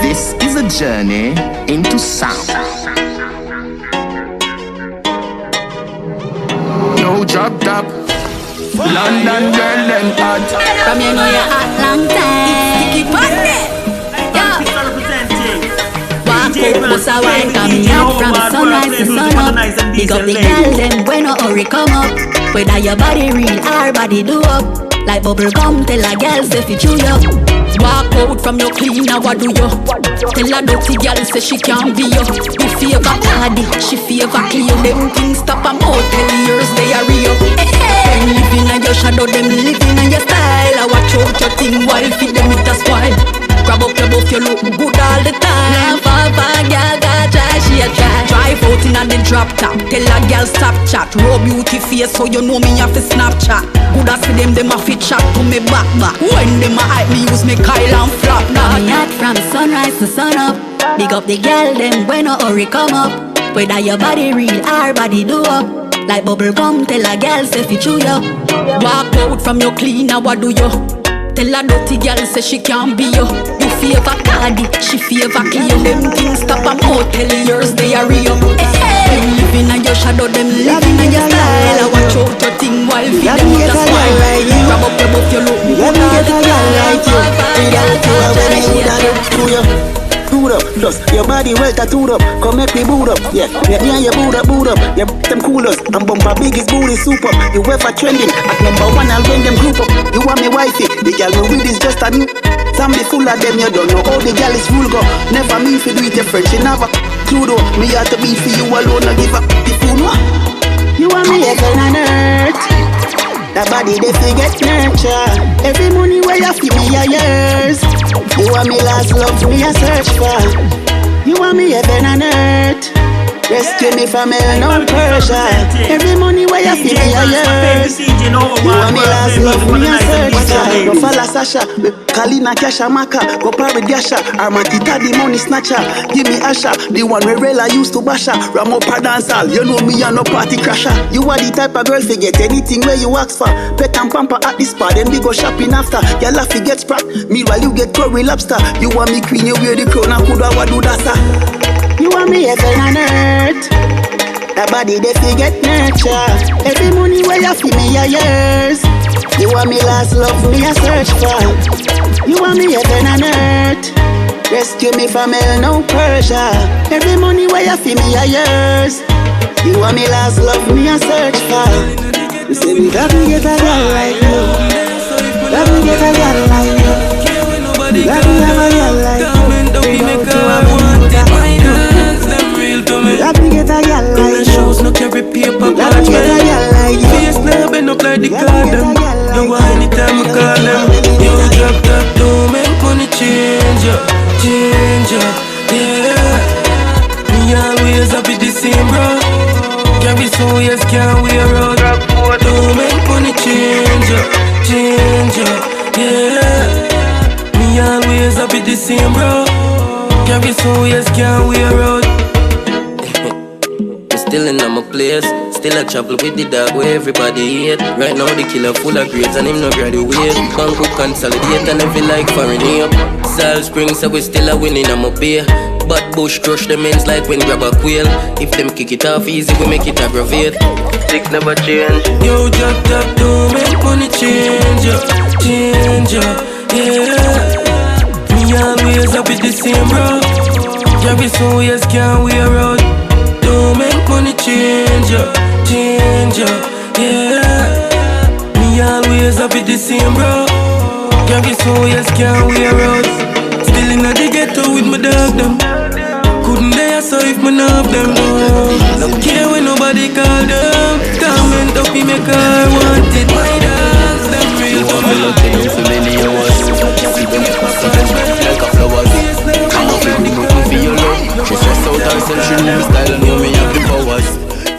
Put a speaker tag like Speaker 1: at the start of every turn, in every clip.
Speaker 1: This is a journey into sound. No drop top. London girl them hot.
Speaker 2: From you know you're hot long time. Keep on it. Walk out, bust a wine, coming out from sunrise to sun up. Big up the girl them when no hurry come up. Whether your body real or body do up. Like bubble gum, tell a girl say fi chew you. Walk out from your clean, now what do you? Tell a dirty girl say she can't be you. You favor party, she favor clear. Them things stop a mouth, tell yours they are real. When living on your shadow, them living on your style. I watch out your thing while feed them with a spoil. Grab up your buff, you look good all the time. Papa, girl, got try, she a try. Drive out in the drop top, tell a girl stop chat. Raw beauty face, so you know me have to Snapchat. Good as see them a fit chat to me back. When them a hype me, use me Kyle and flop. Now me hot from sunrise to sun up. Big up the girl, them when no hurry come up. Whether your body real or body do up. Like bubble gum, tell a girl say fi chew you. Walk out from your clean, now what do you? Tell a dirty girl say she can't be you. You favor cardi, she favor clear. Them things stop a mouth, tell yours they are real. When living on your shadow, them living on your style. I watch out your thing while feed them with a smile. Grab up your buff, you look good all the time.
Speaker 3: Boot up, plus your body well tattooed up. Come make me boot up, yeah. Me and your boot up. Yeah, them coolers. I'm bumper biggest booty super. You ever trending at number one, I'll bring them group up. You want me wifey? The girl me with is just a new. Zombie full of them, you don't know how the girl is vulgar. Never mean to do it your friend, she never. Clue though, me have to be for you alone, I give up the food. You want me heaven and earth. That body they forget nurture. Every money where you feel me are yours. You want me last love me a search for. You want me heaven and earth. Rescue me from hell, no pressure. Every money where you feel me are yours. You want me last love me a search for. Go follow Sasha, Kalina Kasha Maka. Go parry Gasha, Armatita the money snatcher. Give me Asha, the one where Rela used to basha. Ramo Padansal, you know me a no party crasher. You are the type of girl to get anything where you ask for. Pet and pamper at the spa, then we go shopping after. Your laugh get sprat, meanwhile you get curry lobster. You want me queen, you wear the crown and could have what do that sir. You want me heaven and earth. That body they forget nurture. Every money where you feel me are yours. You want me last love me a search for. You want me heaven and earth. Rescue me from hell, no pressure. Every money where you feel me are yours. You want me last love me a search for. You say we got to get a girl like you. Got to get a girl like you. Got to have a girl like you. Got to get a girl like you.
Speaker 4: Shows no carry paper,
Speaker 3: got to get a girl like you.
Speaker 4: Face now bend up like the garden. You want anytime you call them. You drop that dough, make money change ya, yeah. Me always happy the same, bro. Can't be so yes, can't wear out. Don't make money change ya, yeah. Me always happy the same, bro. Can't be so yes, can't wear out. Still in my place, still I travel with the dog where everybody hate. Right now the killer full of grades and him no graduate. Bank will consolidate and every like foreign ape. Sal Springs so we still a winning on my beer. But bush crush the men's like when grab a quail. If them kick it off easy we make it aggravate. Six never change. Yo drop top don't make money change ya, yeah. Me always up with the same bro. Can't be so yes can't wear out. Don't make money change ya, yeah. Me always up with the same bro. Can't be so yes can't wear out. Still in the ghetto with my dog them. Couldn't dare so if me love them no. Don't care when nobody call them. Comment up me make I want it. My dogs them real to me. You for many hours. See them like a flowers. Come on me looking for your love. She stressed out herself, she know me style and know me have the powers.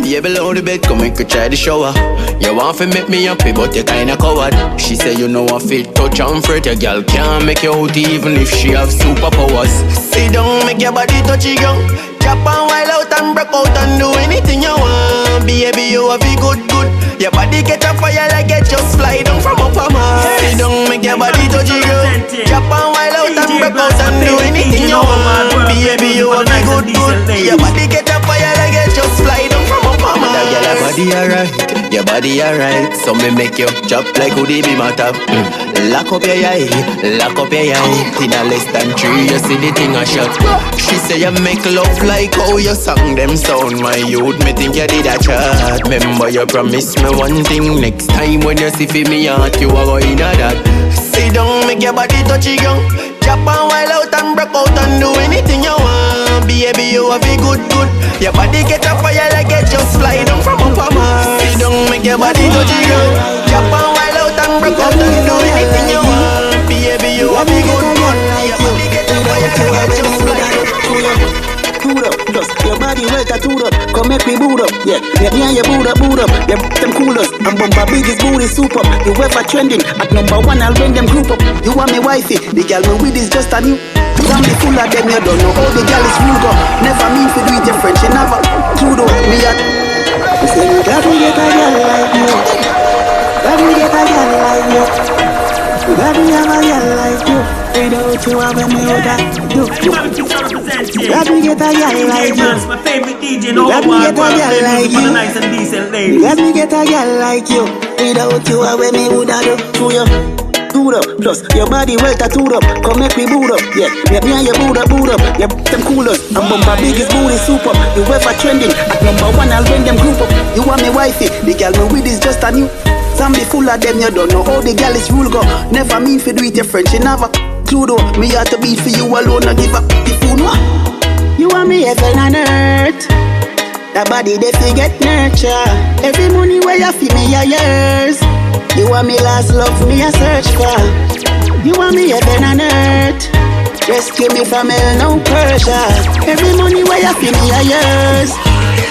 Speaker 4: Yeah, below the bed, come make her try the shower. You want to make me happy, but you kinda coward. She say you know I feel touch and fret. Your girl can't make you out even if she have superpowers. Sit down, make your body touchy girl. Chop and wild out and break out and do anything you want. Baby, you have it good. Your body get a fire like it just fly down from up a Mars. Sit down, make your body touchy girl. Chop
Speaker 5: Your body get a fire like it just fly down from up on my. Your body alright, your body alright. So me make you chop like who they be matter. Lock up your eye, lock up your eye. In a less than 3, you see the thing a shot. She say you make love like how you song them sound. My youth, me think you did a chat. Remember you promised me one thing. Next time when you see for me heart, you are going to that. Sit down, make your body touch it young. Chop and wild out and break out and do anything you want. Baby, you have a good. Your body get a fire like it just fly down from up on my. Sit down, make your body touch it young. Chop and wild out and break out and do anything you want. Baby, you have a good. Your body get a fire like it just fly down.
Speaker 3: Plus, your body well tattooed up. Come make me boot up. Yeah, me and your boot up. Yeah, them coolers. And bumper biggest booty soup up. You ever trending at number 1, I'll bring them group up. You want me wifey? The girl me with is just a new. Family full of them, you don't know how the girl is rude up. Never mean to do it your French, you never. True though, me at. You say you got to get a girl like you. Got to get a girl like you. You got to have a girl like you. Without you, I will me that do. Let me get a girl like you.
Speaker 6: My favorite DJ in all
Speaker 3: Let me get a girl like you.
Speaker 6: Nice and decent ladies.
Speaker 3: Let me get a girl like you. Without you, I will me woulda do to you. Boot up, plus your body well tattooed up. Come make me boot up, yeah. Me and your boot up. Yeah, them coolers. And bumper biggest booty soup up. You ever trending at number 1, I'll bring them group up. You want me wifey? The girl me with is just a new. Zombie full of them, you don't know how the girl is rule go. Never mean to do it your French, you never. True though, me have to beat for you alone, no give up the food, no. You want me heaven and earth. That body they forget nurture. Every money where you feel me are yours. You want me last love, me a search for. You want me heaven and earth. Rescue me from hell, no pressure. Every money where you feel me are yours.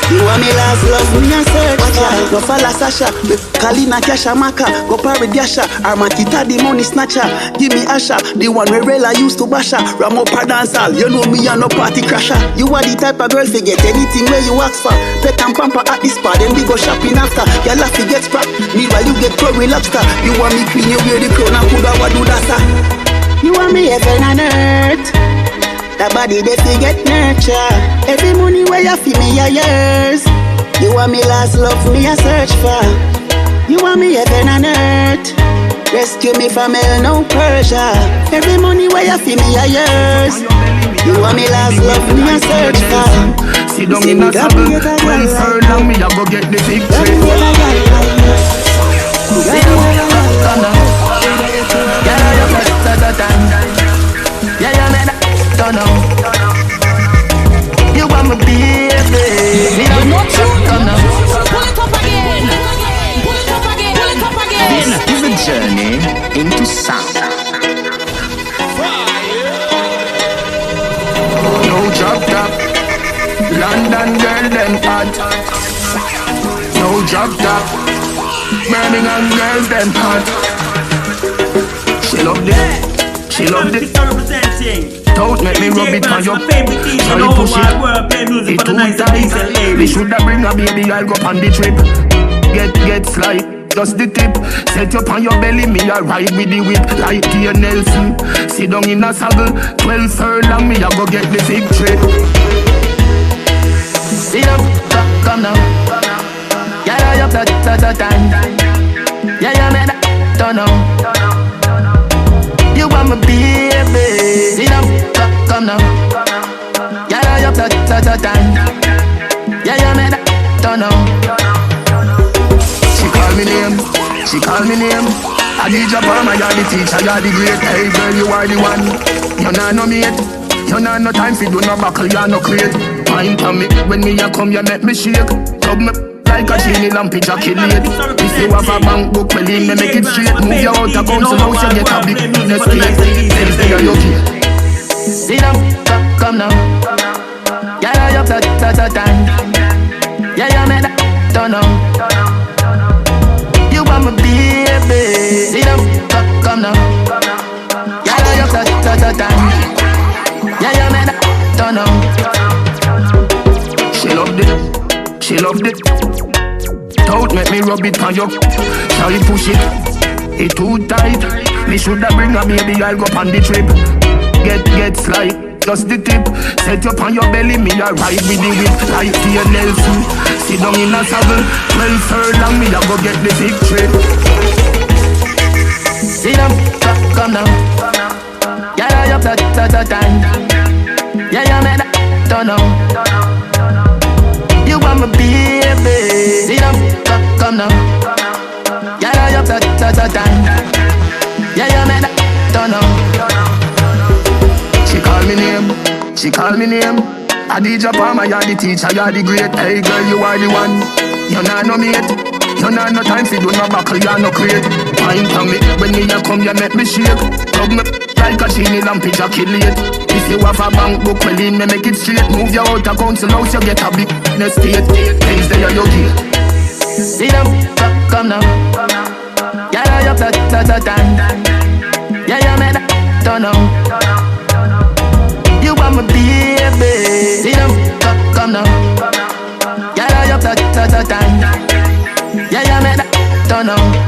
Speaker 3: You want me last love, me a search for. Go follow Sasha, Kalina Kasha Maka. Go parry Dasha, Armakita the money snatcher. Give me Asha, the one where Rela used to basha. Ramo pa dancehall, you know me a no party crasher. You are the type of girl forget anything where you ask for. Pet and pamper at the spa, then we go shopping after. Your laugh get sprack, meanwhile you get curry lobster. You want me clean, you wear the crown and coulda what do that sir. You want me heaven and earth. That body they forget nurture. Every money where you feel me are yours. You want me last love, me a search for. You want me heaven and earth. Rescue me from hell, no pressure. Every money where you feel me are yours. You want me last love, me a search for.
Speaker 1: Sit down in a saddle, 12 furlong, me a go get the victory.
Speaker 3: Sit
Speaker 1: down, you want me baby.
Speaker 7: Not you. Pull it up again.
Speaker 1: This is a journey into sound. No drop top, London girl them hot. No drop top, Birmingham girls them hot. She loved it, she loved it. Don't make me rub it on your. So you push it, it too tight. We shoulda bring a baby, I'll go on the trip. Get slide, just the tip. Set up on your belly, me a ride with the whip. Like T. Nelson, sit down in a saddle. 12 furlong, me a go get the victory. Sit up, come now. Yeah, you that time. Yeah, man, don't know. You want me baby. Sit up, come now. Yeah, you that time. Yeah, man, don't know. She call me name. I need your palm, you're the teacher, you're the great. Hey girl, you are the one. You're not no mate. You're not no time for do no buckle, you're no crate. Pine for me, when me a come, you make me shake. Tug me like a genie lamp, ejaculate. If you have a bank book, well in me make it straight. Move you out of council house, you get a big escape. Tell you okay. Sit down, come now. Yeah, you that time. Yeah, man, don't know. You want me baby. Sit down, come now. Yeah, you that time. Yeah, man, don't know. She loved it, she loved it. Don't make me rub it on you. Shall you push it? It too tight. Me shoulda bring a baby, I'll go on the trip. Get slide, just the tip. Set up on your belly, me a ride with the whip like TNLC. Sit down in a saddle, 12 furlong, me a go get the victory. Sit down, come now. Yeah, you that time. Yeah, you make that turn on. You want my baby. Sit down, come now. Yeah, you that time. Yeah, you make that turn on. She call me name. I DJ Palmer, you're the teacher, you're the great. Hey girl, you are the one. You're not no mate. You're not no time for do no buckle, you're no crate. Wine for me, when me a come, you make me shake. Tug me like a chini lamp, pitch a kill it. If you have a bank book, well in me make it straight. Move your out of council house, you get a big estate. Things there you get. See them, come now. Yeah, you that time. Yeah, you make that turn on. You want my baby. See them, come now. Yeah, you that time. Yeah, you make that turn on.